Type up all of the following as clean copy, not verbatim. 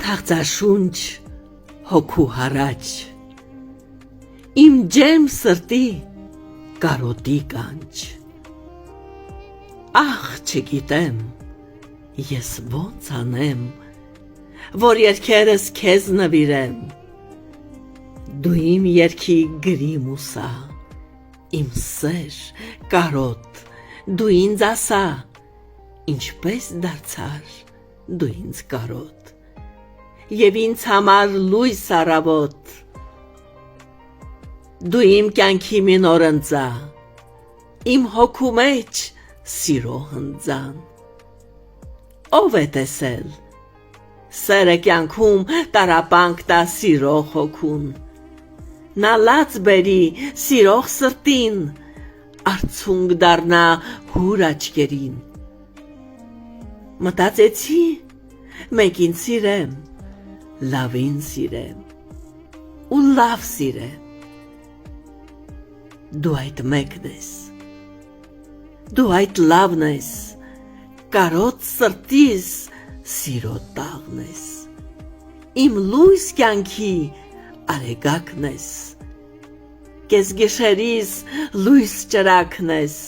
թաղծաշունչ հոգու հարաճ, իմ ջերմ սրտի կարոտի կանչ, ախ չգիտեմ, ես ոնց անեմ, որ երգերս քեզ նվիրեմ, դու իմ երգի գրիմ ու սա, իմ սեր, կարոտ, դու ինձ ասա, ինչպես դարձար դու ինձ կարոտ, և ինձ համար լույս առավոտ, դու իմ կյանքի մի նոր ընծա, իմ հոգու մեջ սիրո հնձան, ով է տեսել, սերը կյանքում տառապանք տա սիրող հոգուն, նա լաց բերի սիրող սրտին, արցունք դառնա հուր աչքերին, մտածեցի մեկին սիրեմ, լավին սիրեմ, ու լավ սիրեմ, դու այդ մեկն ես, դու այդ լավն ես, կարոտ սրտիս սիրո տաղն ես, իմ լույս կյանքի արեգակն ես, կես գիշերիս լույս ճրակն ես,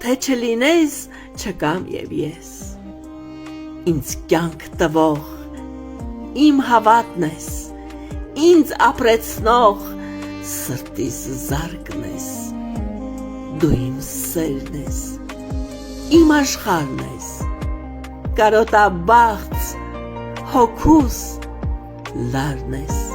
թե չլինես չկամ և ես, ինձ կյանք տվող, իմ հավատն ես, ինձ ապրեցնող, սրտիս զարկն ես, դու իմ սերն ես, իմ աշխարհն ես, կարոտաբաղց, հոգուս լարն ես,